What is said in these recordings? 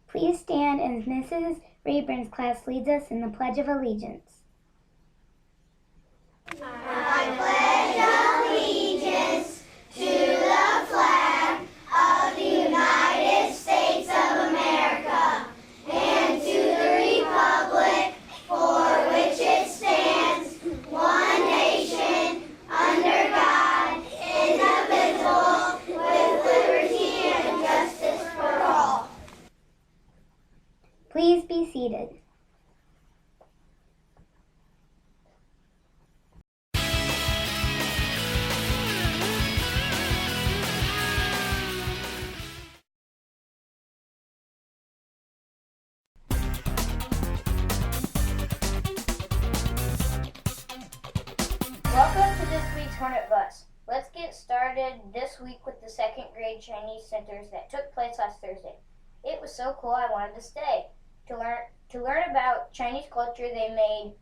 Please stand as Mrs. Rayburn's class leads us in the Pledge of Allegiance. I pledge allegiance to the flag of the United States of America and to the republic for which it stands, one nation, under God, indivisible, with liberty and justice for all. Please be seated. Welcome to this week's Hornet Buzz. Let's get started this week with the second grade Chinese centers that took place last Thursday. It was so cool I wanted to stay. To learn about Chinese culture, they made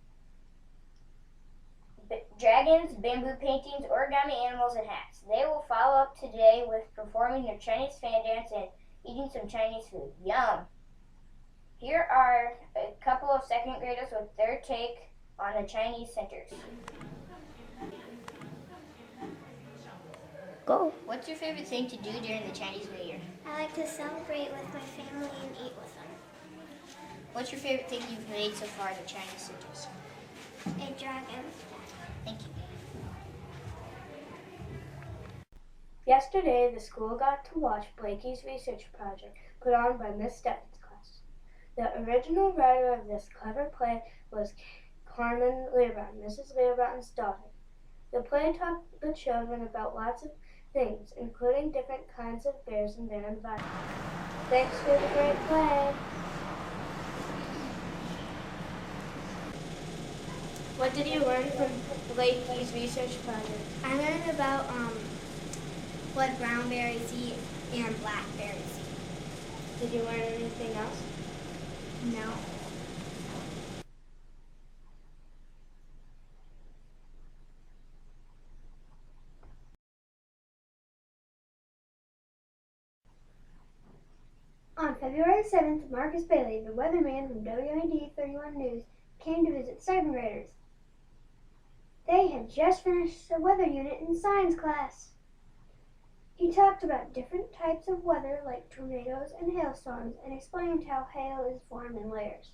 dragons, bamboo paintings, origami animals, and hats. They will follow up today with performing their Chinese fan dance and eating some Chinese food. Yum! Here are a couple of second graders with their take on the Chinese centers. Go. What's your favorite thing to do during the Chinese New Year? I like to celebrate with my family and eat with them. What's your favorite thing you've made so far at the Chinese centers? A dragon. Thank you. Yesterday, the school got to watch Blakey's research project put on by Miss Steffen's class. The original writer of this clever play was Carmen Learbaum, Mrs. Learbaum's daughter. The play taught the children about lots of things, including different kinds of bears and their environment. Thanks for the great play. What did you learn from Blakey's research project? I learned about what brown berries eat and blackberries eat. Did you learn anything else? No. On February 7th, Marcus Bailey, the weatherman from WID 31 News, came to visit second graders. They had just finished a weather unit in science class. He talked about different types of weather like tornadoes and hailstorms and explained how hail is formed in layers.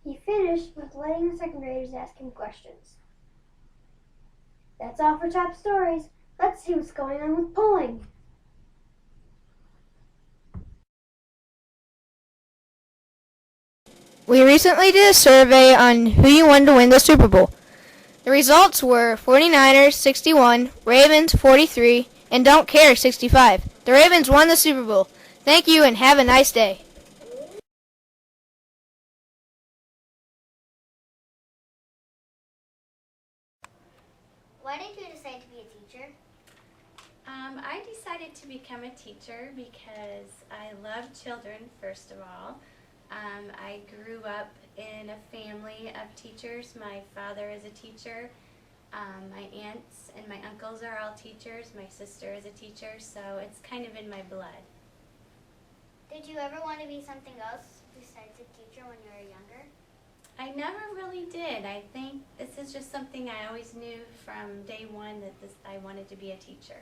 He finished with letting the second graders ask him questions. That's all for top stories. Let's see what's going on with polling. We recently did a survey on who you wanted to win the Super Bowl. The results were 49ers 61, Ravens 43, and Don't Care 65. The Ravens won the Super Bowl. Thank you and have a nice day. Why did you decide to be a teacher? I decided to become a teacher because I love children, first of all. I grew up in a family of teachers. My father is a teacher. My aunts and my uncles are all teachers. My sister is a teacher, so it's kind of in my blood. Did you ever want to be something else besides a teacher when you were younger? I never really did. I think this is just something I always knew from day one that I wanted to be a teacher.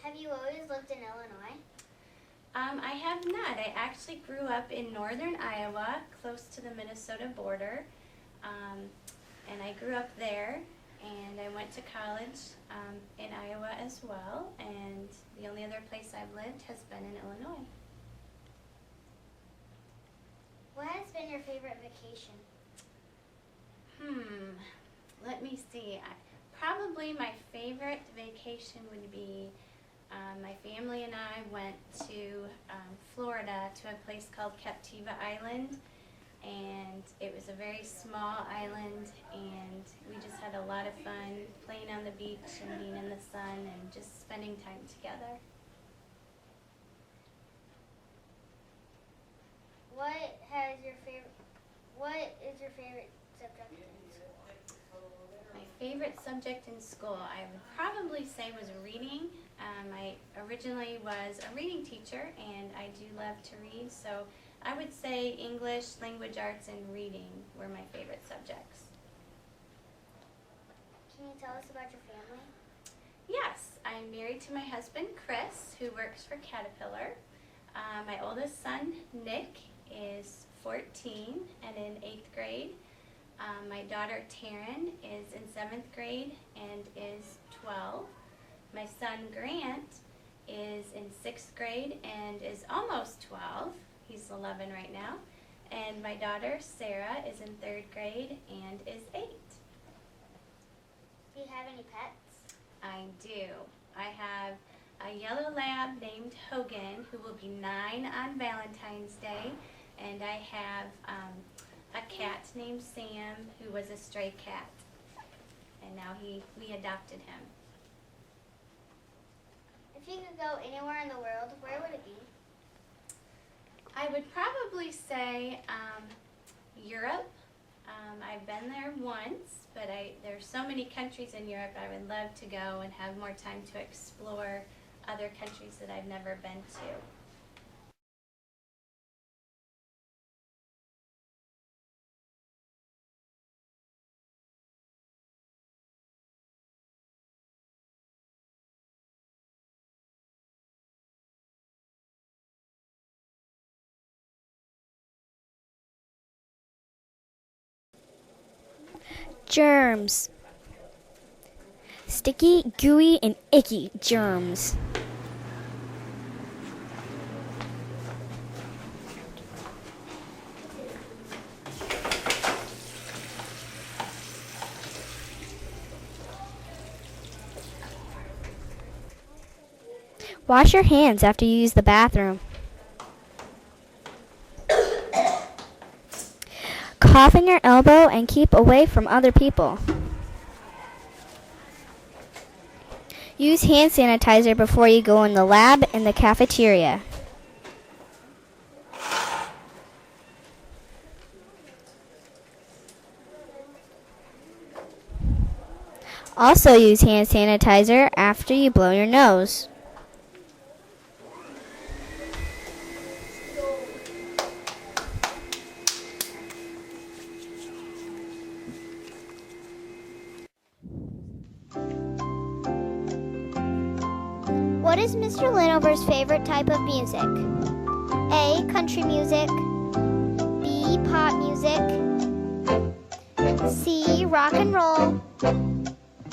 Have you always lived in Illinois? I have not. I actually grew up in northern Iowa, close to the Minnesota border, and I grew up there, and I went to college in Iowa as well, and the only other place I've lived has been in Illinois. What has been your favorite vacation? Let me see. Probably my favorite vacation would be my family and I went to Florida to a place called Captiva Island, and it was a very small island, and we just had a lot of fun playing on the beach and being in the sun and just spending time together. What is your favorite subject in school? My favorite subject in school, I would probably say, was reading. I originally was a reading teacher, and I do love to read, so I would say English, language arts, and reading were my favorite subjects. Can you tell us about your family? Yes, I'm married to my husband, Chris, who works for Caterpillar. My oldest son, Nick, is 14 and in 8th grade. My daughter, Taryn, is in 7th grade and is 12. My son, Grant, is in 6th grade and is almost 12. He's 11 right now. And my daughter, Sarah, is in 3rd grade and is 8. Do you have any pets? I do. I have a yellow lab named Hogan, who will be 9 on Valentine's Day, and I have a cat named Sam, who was a stray cat, and now we adopted him. If you could go anywhere in the world, where would it be? I would probably say Europe. I've been there once, but there's so many countries in Europe. I would love to go and have more time to explore other countries that I've never been to. Germs. Sticky, gooey, and icky germs. Wash your hands after you use the bathroom. Cough in your elbow and keep away from other people. Use hand sanitizer before you go in the lab and the cafeteria. Also use hand sanitizer after you blow your nose. What is Mr. Linover's favorite type of music? A. Country music. B. Pop music. C. Rock and roll.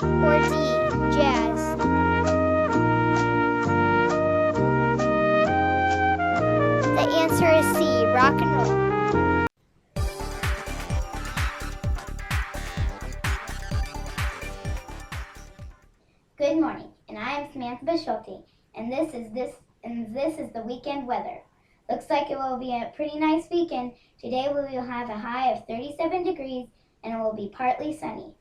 Or D. Jazz. The answer is C. Rock and roll. Good morning, and I am Samantha Bischulte, and this is the weekend weather. Looks like it will be a pretty nice weekend. Today we will have a high of 37 degrees, and it will be partly sunny.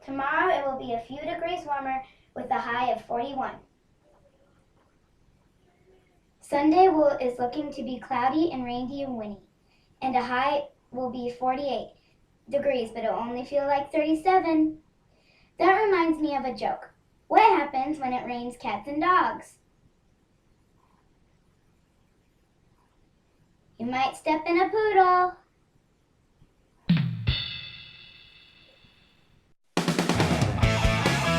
Tomorrow it will be a few degrees warmer with a high of 41. Sunday is looking to be cloudy and rainy and windy, and a high will be 48 degrees, but it will only feel like 37. That reminds me of a joke. What happens when it rains cats and dogs? You might step in a poodle.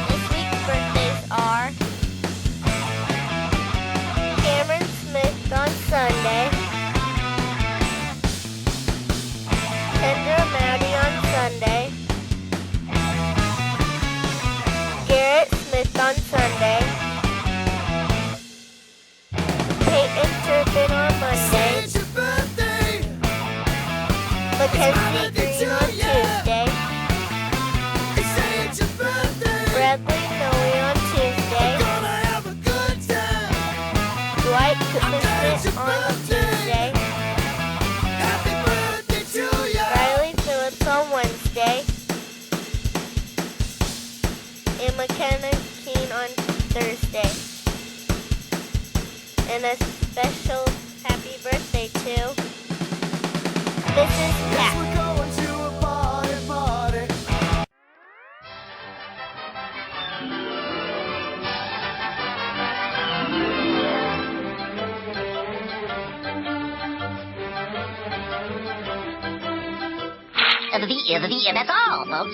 This week's birthdays are Cameron Smith on Sunday, Kendra Maddie on Sunday, Garrett Smith on Sunday, Peyton Turpin on Monday, Mackenzie Green on Tuesday, Bradley Noe on Tuesday, Dwight Smith on Tuesday, Riley Phillips on Wednesday, and McKenna Keene on Thursday. And a special happy birthday to Mrs. Pat. That's all, folks.